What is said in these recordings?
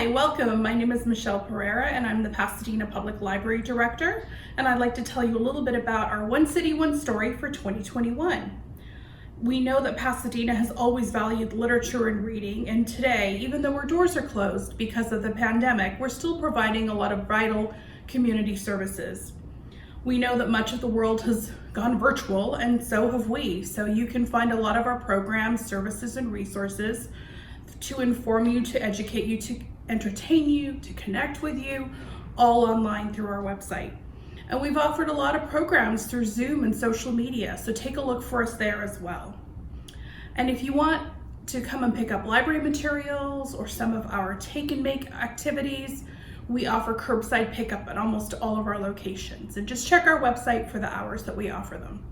Hi, welcome. My name is Michelle Pereira and I'm the Pasadena Public Library Director, and I'd like to tell you a little bit about our One City, One Story for 2021. We know that Pasadena has always valued literature and reading, and today, even though our doors are closed because of the pandemic, we're still providing a lot of vital community services. We know that much of the world has gone virtual, and so have we. So you can find a lot of our programs, services, and resources to inform you, to educate you, to entertain you, to connect with you, all online through our website. And we've offered a lot of programs through Zoom and social media, so take a look for us there as well. And if you want to come and pick up library materials or some of our take and make activities, we offer curbside pickup at almost all of our locations. And just check our website for the hours that we offer them.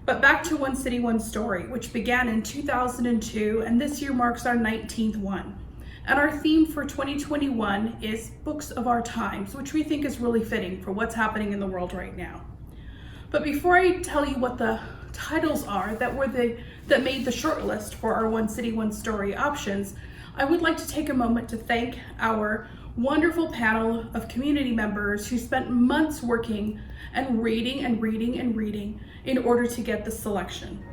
But back to One City, One Story, which began in 2002, and this year marks our 19th one. And our theme for 2021 is Books of Our Times, which we think is really fitting for what's happening in the world right now. But before I tell you what the titles are that made the shortlist for our One City, One Story options, I would like to take a moment to thank our wonderful panel of community members who spent months working and reading and reading and reading in order to get this selection.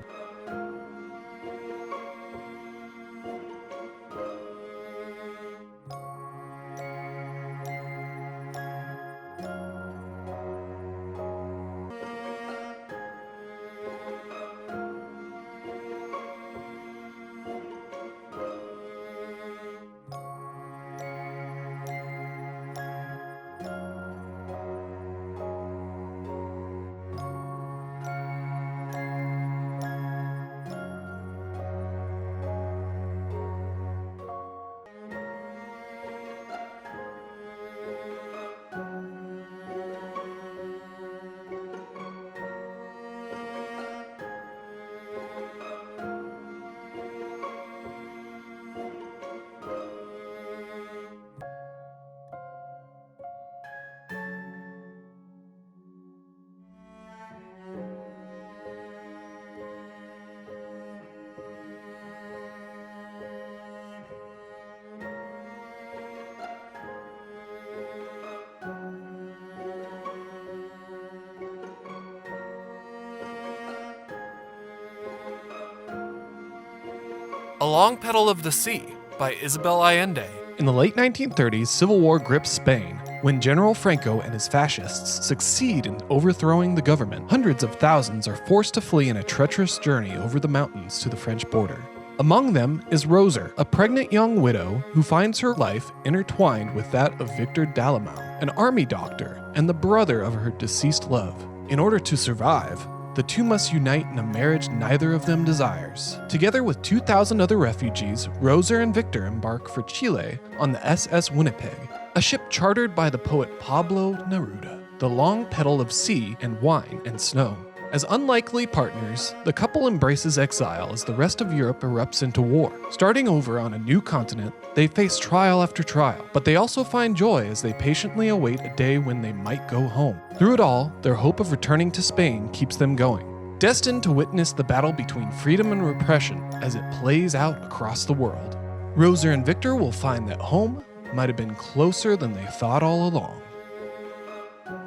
A Long Petal of the Sea by Isabel Allende. In the late 1930s, civil war grips Spain. When General Franco and his fascists succeed in overthrowing the government, hundreds of thousands are forced to flee in a treacherous journey over the mountains to the French border. Among them is Roser, a pregnant young widow who finds her life intertwined with that of Victor Dallamau, an army doctor and the brother of her deceased love. In order to survive, the two must unite in a marriage neither of them desires. Together with 2,000 other refugees, Roser and Victor embark for Chile on the SS Winnipeg, a ship chartered by the poet Pablo Neruda. The long petal of sea and wine and snow. As unlikely partners, the couple embraces exile as the rest of Europe erupts into war. Starting over on a new continent, they face trial after trial, but they also find joy as they patiently await a day when they might go home. Through it all, their hope of returning to Spain keeps them going, destined to witness the battle between freedom and repression as it plays out across the world. Roser and Victor will find that home might have been closer than they thought all along.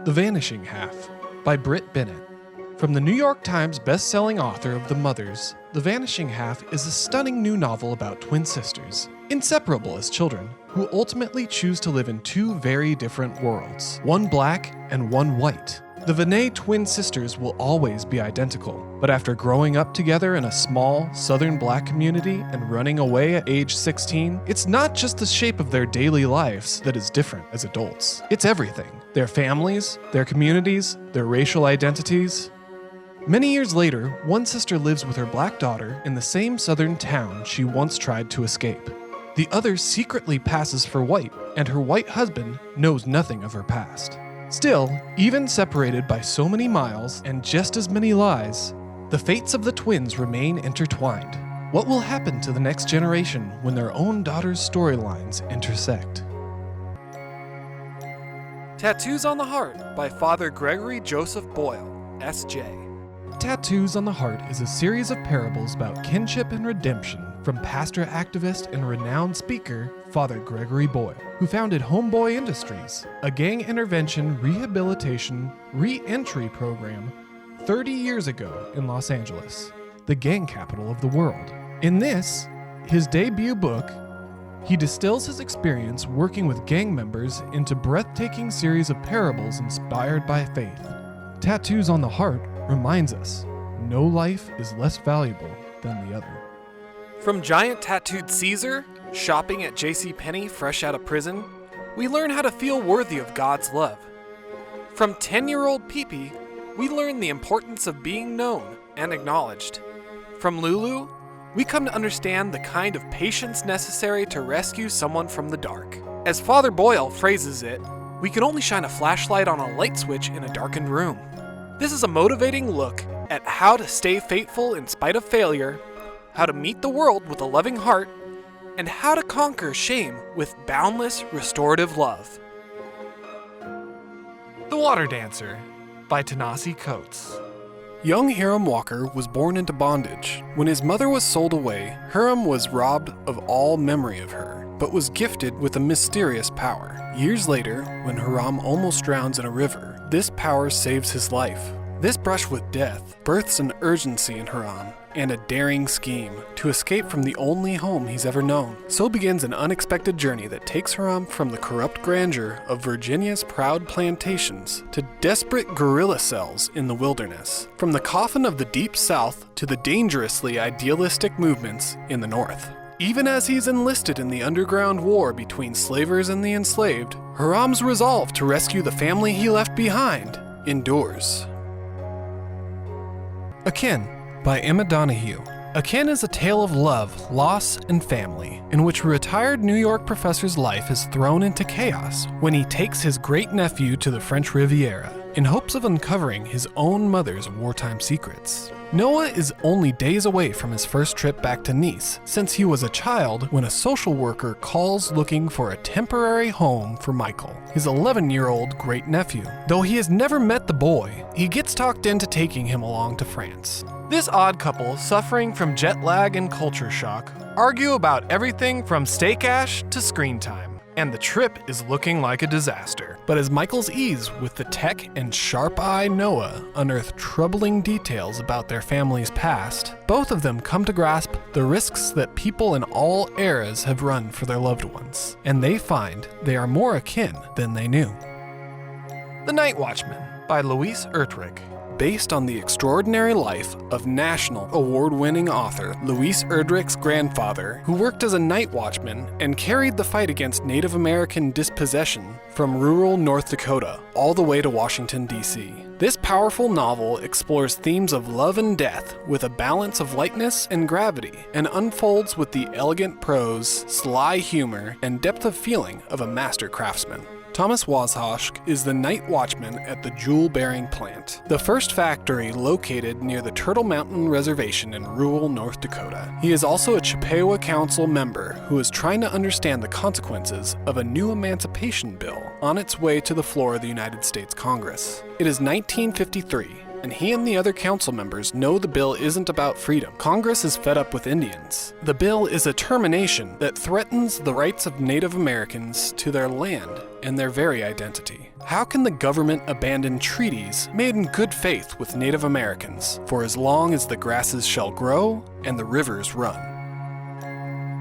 The Vanishing Half by Britt Bennett. From the New York Times best-selling author of The Mothers, The Vanishing Half is a stunning new novel about twin sisters, inseparable as children, who ultimately choose to live in two very different worlds, one black and one white. The BENNETT twin sisters will always be identical, but after growing up together in a small, southern black community and running away at age 16, it's not just the shape of their daily lives that is different as adults. It's everything. Their families, their communities, their racial identities. Many years later, one sister lives with her black daughter in the same southern town she once tried to escape. The other secretly passes for white, and her white husband knows nothing of her past. Still, even separated by so many miles and just as many lies, the fates of the twins remain intertwined. What will happen to the next generation when their own daughter's storylines intersect? Tattoos on the Heart by Father Gregory Joseph Boyle, S.J. Tattoos on the Heart is a series of parables about kinship and redemption from pastor, activist, and renowned speaker, Father Gregory Boyle, who founded Homeboy Industries, a gang intervention, rehabilitation, re-entry program 30 years ago in Los Angeles, the gang capital of the world. In this, his debut book, he distills his experience working with gang members into breathtaking series of parables inspired by faith. Tattoos on the Heart reminds us, no life is less valuable than the other. From giant tattooed Caesar, shopping at JCPenney fresh out of prison, we learn how to feel worthy of God's love. From 10-year-old Pee-Pee, we learn the importance of being known and acknowledged. From Lulu, we come to understand the kind of patience necessary to rescue someone from the dark. As Father Boyle phrases it, we can only shine a flashlight on a light switch in a darkened room. This is a motivating look at how to stay faithful in spite of failure, how to meet the world with a loving heart, and how to conquer shame with boundless restorative love. The Water Dancer by Ta-Nehisi Coates. Young Hiram Walker was born into bondage. When his mother was sold away, Hiram was robbed of all memory of her, but was gifted with a mysterious power. Years later, when Hiram almost drowns in a river, this power saves his life. This brush with death births an urgency in Hiram and a daring scheme to escape from the only home he's ever known. So begins an unexpected journey that takes Hiram from the corrupt grandeur of Virginia's proud plantations to desperate guerrilla cells in the wilderness, from the coffin of the Deep South to the dangerously idealistic movements in the North. Even as he's enlisted in the underground war between slavers and the enslaved, Hiram's resolve to rescue the family he left behind endures. Akin by Emma Donahue. Akin is a tale of love, loss, and family, in which a retired New York professor's life is thrown into chaos when he takes his great-nephew to the French Riviera in hopes of uncovering his own mother's wartime secrets. Noah is only days away from his first trip back to Nice, since he was a child when a social worker calls looking for a temporary home for Michael, his 11-year-old great-nephew. Though he has never met the boy, he gets talked into taking him along to France. This odd couple, suffering from jet lag and culture shock, argue about everything from steak ash to screen time. And the trip is looking like a disaster. But as Michael's ease with the tech and sharp-eye Noah unearth troubling details about their family's past, both of them come to grasp the risks that people in all eras have run for their loved ones, and they find they are more akin than they knew. The Night Watchman by Louise Erdrich. Based on the extraordinary life of national award-winning author Louise Erdrich's grandfather, who worked as a night watchman and carried the fight against Native American dispossession from rural North Dakota all the way to Washington, D.C. This powerful novel explores themes of love and death with a balance of lightness and gravity, and unfolds with the elegant prose, sly humor, and depth of feeling of a master craftsman. Thomas Washosh is the night watchman at the jewel-bearing plant, the first factory located near the Turtle Mountain Reservation in rural North Dakota. He is also a Chippewa Council member who is trying to understand the consequences of a new emancipation bill on its way to the floor of the United States Congress. It is 1953. And he and the other council members know the bill isn't about freedom. Congress is fed up with Indians. The bill is a termination that threatens the rights of Native Americans to their land and their very identity. How can the government abandon treaties made in good faith with Native Americans for as long as the grasses shall grow and the rivers run?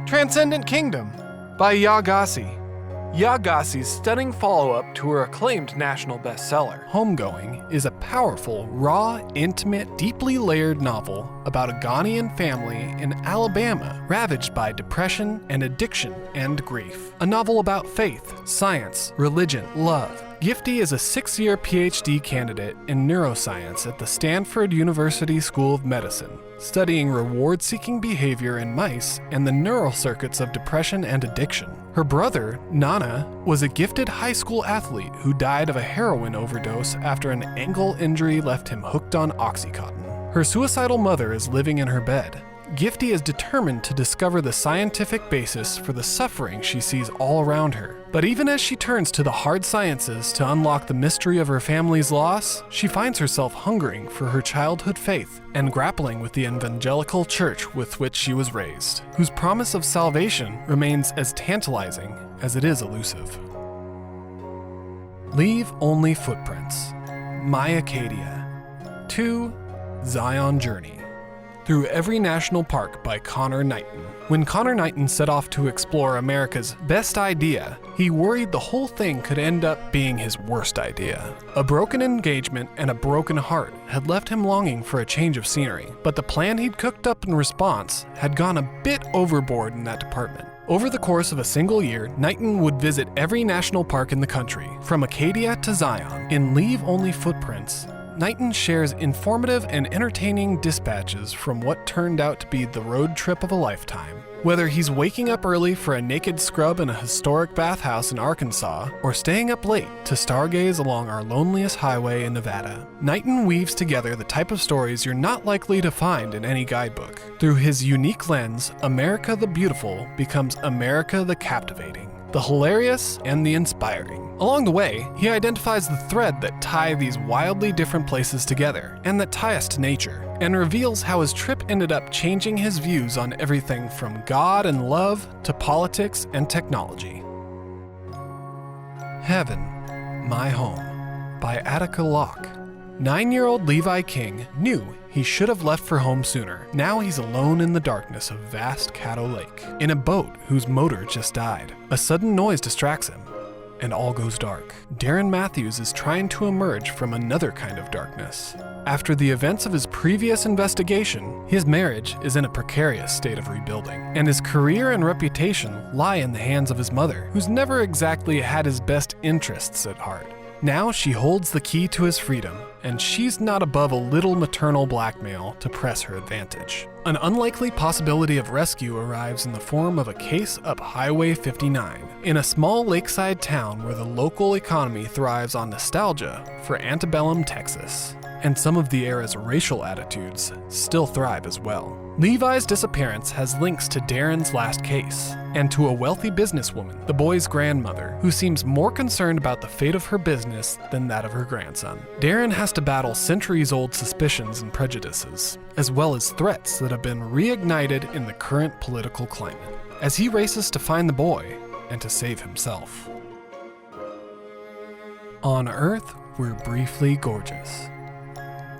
Transcendent Kingdom by Yagassi. Yaa Gyasi's stunning follow-up to her acclaimed national bestseller, Homegoing, is a powerful, raw, intimate, deeply layered novel about a Ghanaian family in Alabama ravaged by depression and addiction and grief. A novel about faith, science, religion, love. Gifty is a 6-year PhD candidate in neuroscience at the Stanford University School of Medicine, studying reward-seeking behavior in mice and the neural circuits of depression and addiction. Her brother, Nana, was a gifted high school athlete who died of a heroin overdose after an ankle injury left him hooked on Oxycontin. Her suicidal mother is living in her bed. Gifty is determined to discover the scientific basis for the suffering she sees all around her. But even as she turns to the hard sciences to unlock the mystery of her family's loss, she finds herself hungering for her childhood faith and grappling with the evangelical church with which she was raised, whose promise of salvation remains as tantalizing as it is elusive. Leave Only Footprints. My Acadia. 2. Zion Journey. Through Every National Park by Connor Knighton. When Connor Knighton set off to explore America's best idea, he worried the whole thing could end up being his worst idea. A broken engagement and a broken heart had left him longing for a change of scenery, but the plan he'd cooked up in response had gone a bit overboard in that department. Over the course of a single year, Knighton would visit every national park in the country, from Acadia to Zion. In Leave Only Footprints, Knighton shares informative and entertaining dispatches from what turned out to be the road trip of a lifetime. Whether he's waking up early for a naked scrub in a historic bathhouse in Arkansas, or staying up late to stargaze along our loneliest highway in Nevada, Knighton weaves together the type of stories you're not likely to find in any guidebook. Through his unique lens, America the Beautiful becomes America the Captivating, the hilarious, and the inspiring. Along the way, he identifies the thread that tie these wildly different places together, and that tie us to nature, and reveals how his trip ended up changing his views on everything from God and love to politics and technology. Heaven, My Home by Attica Locke. 9-year-old Levi King knew he should have left for home sooner. Now he's alone in the darkness of vast Caddo Lake, in a boat whose motor just died. A sudden noise distracts him, and all goes dark. Darren Matthews is trying to emerge from another kind of darkness. After the events of his previous investigation, his marriage is in a precarious state of rebuilding, and his career and reputation lie in the hands of his mother, who's never exactly had his best interests at heart. Now she holds the key to his freedom, and she's not above a little maternal blackmail to press her advantage. An unlikely possibility of rescue arrives in the form of a case up Highway 59, in a small lakeside town where the local economy thrives on nostalgia for antebellum Texas, and some of the era's racial attitudes still thrive as well. Levi's disappearance has links to Darren's last case, and to a wealthy businesswoman, the boy's grandmother, who seems more concerned about the fate of her business than that of her grandson. Darren has to battle centuries-old suspicions and prejudices, as well as threats that have been reignited in the current political climate, as he races to find the boy and to save himself. On Earth, We're Briefly Gorgeous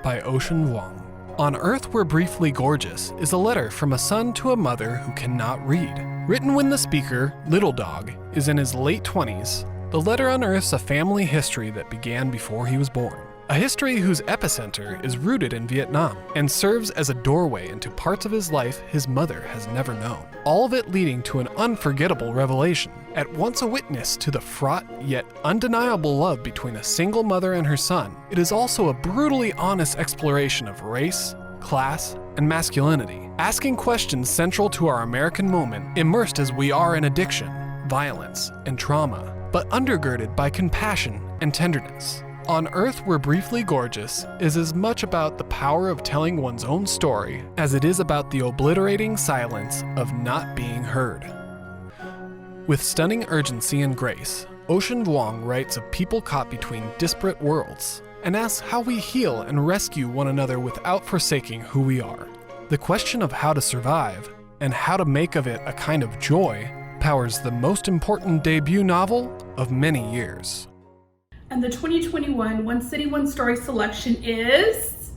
by Vuong. On Earth We're Briefly Gorgeous is a letter from a son to a mother who cannot read. Written when the speaker, Little Dog, is in his late 20s, the letter unearths a family history that began before he was born. A history whose epicenter is rooted in Vietnam and serves as a doorway into parts of his life his mother has never known. All of it leading to an unforgettable revelation. At once a witness to the fraught yet undeniable love between a single mother and her son, it is also a brutally honest exploration of race, class, and masculinity, asking questions central to our American moment, immersed as we are in addiction, violence, and trauma, but undergirded by compassion and tenderness. On Earth We're Briefly Gorgeous is as much about the power of telling one's own story as it is about the obliterating silence of not being heard. With stunning urgency and grace, Vuong writes of people caught between disparate worlds and asks how we heal and rescue one another without forsaking who we are. The question of how to survive and how to make of it a kind of joy powers the most important debut novel of many years. And the 2021 One City, One Story selection is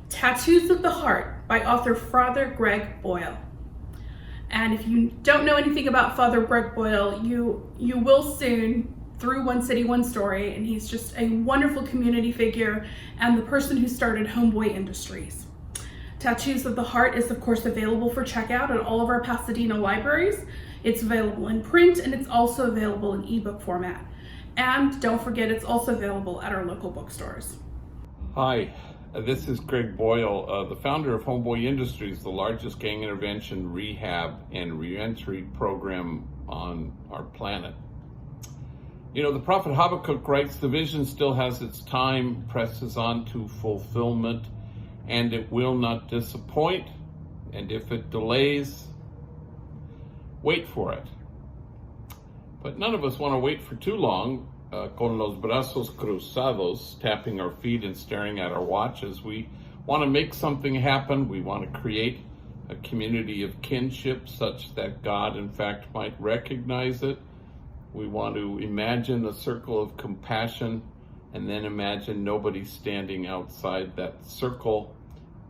Tattoos of the Heart by author Father Greg Boyle. And if you don't know anything about Father Greg Boyle, you will soon through One City, One Story, and he's just a wonderful community figure and the person who started Homeboy Industries. Tattoos of the Heart is of course available for checkout at all of our Pasadena libraries. It's available in print and it's also available in ebook format. And don't forget, it's also available at our local bookstores. Hi, this is Greg Boyle, the founder of Homeboy Industries, the largest gang intervention, rehab, and reentry program on our planet. You know, the prophet Habakkuk writes, the vision still has its time, presses on to fulfillment, and it will not disappoint. And if it delays, wait for it. But none of us want to wait for too long, con los brazos cruzados, tapping our feet and staring at our watches. We want to make something happen. We want to create a community of kinship such that God, in fact, might recognize it. We want to imagine a circle of compassion and then imagine nobody standing outside that circle.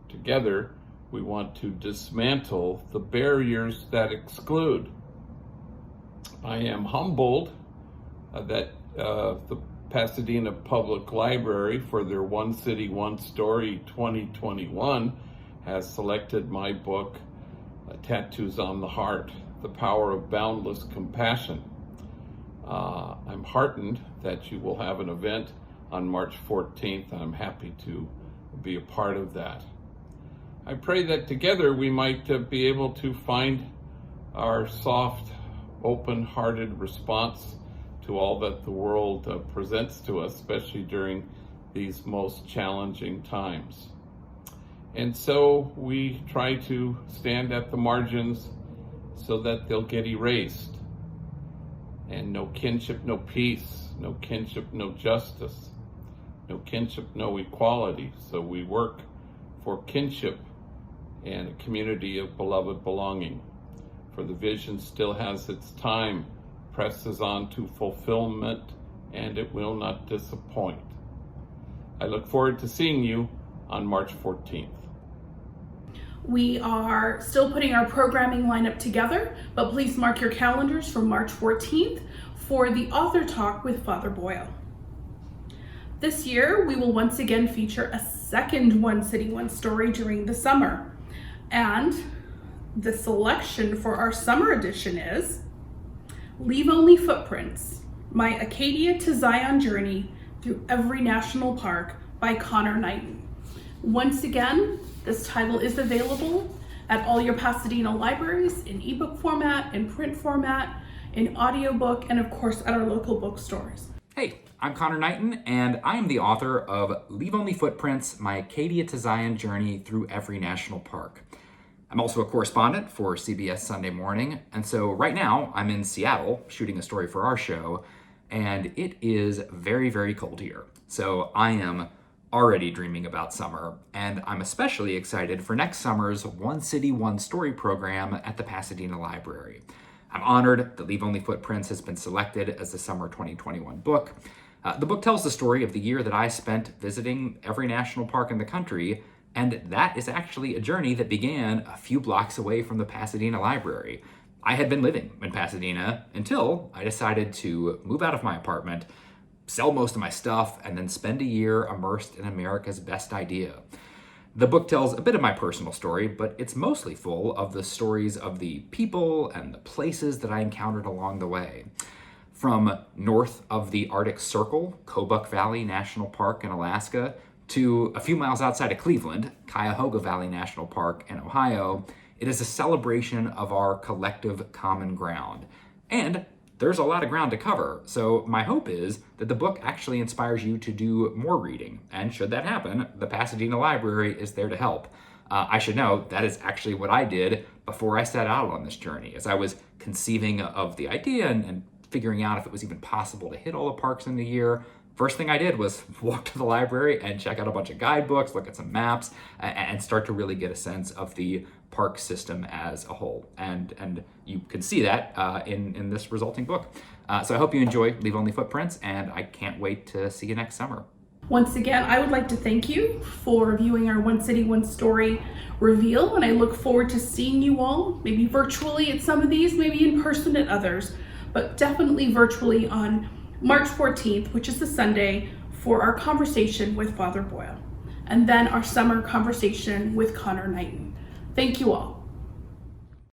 Together, we want to dismantle the barriers that exclude. I am humbled that the Pasadena Public Library, for their One City, One Story 2021, has selected my book, Tattoos on the Heart, The Power of Boundless Compassion. I'm heartened that you will have an event on March 14th, and I'm happy to be a part of that. I pray that together we might be able to find our soft, open-hearted response to all that the world presents to us, especially during these most challenging times. And so we try to stand at the margins so that they'll get erased. And no kinship, no peace, no kinship, no justice, no kinship, no equality. So we work for kinship and a community of beloved belonging. For the vision still has its time, presses on to fulfillment, and it will not disappoint. I look forward to seeing you on March 14th. We are still putting our programming lineup together, but please mark your calendars for March 14th for the author talk with Father Boyle. This year, we will once again feature a second One City, One Story during the summer. And the selection for our summer edition is Leave Only Footprints, My Acadia to Zion Journey Through Every National Park by Connor Knighton. Once again, this title is available at all your Pasadena libraries in ebook format, in print format, in audiobook, and of course at our local bookstores. Hey, I'm Connor Knighton, and I am the author of Leave Only Footprints, My Acadia to Zion Journey Through Every National Park. I'm also a correspondent for CBS Sunday Morning, and so right now I'm in Seattle shooting a story for our show, and it is very, very cold here. So I am already dreaming about summer, and I'm especially excited for next summer's One City, One Story program at the Pasadena Library. I'm honored that Leave Only Footprints has been selected as the summer 2021 book. The book tells the story of the year that I spent visiting every national park in the country, and that is actually a journey that began a few blocks away from the Pasadena Library. I had been living in Pasadena until I decided to move out of my apartment, sell most of my stuff, and then spend a year immersed in America's best idea. The book tells a bit of my personal story, but it's mostly full of the stories of the people and the places that I encountered along the way. From north of the Arctic Circle, Kobuk Valley National Park in Alaska, to a few miles outside of Cleveland, Cuyahoga Valley National Park in Ohio, it is a celebration of our collective common ground. And there's a lot of ground to cover, so my hope is that the book actually inspires you to do more reading. And should that happen, the Pasadena Library is there to help. I should note that is actually what I did before I set out on this journey. As I was conceiving of the idea and figuring out if it was even possible to hit all the parks in the year, first thing I did was walk to the library and check out a bunch of guidebooks, look at some maps, and start to really get a sense of the park system as a whole. And you can see that in this resulting book. So I hope you enjoy Leave Only Footprints, and I can't wait to see you next summer. Once again, I would like to thank you for viewing our One City, One Story reveal, and I look forward to seeing you all, maybe virtually at some of these, maybe in person at others, but definitely virtually on March 14th, which is the Sunday, for our conversation with Father Boyle, and then our summer conversation with Connor Knighton. Thank you all.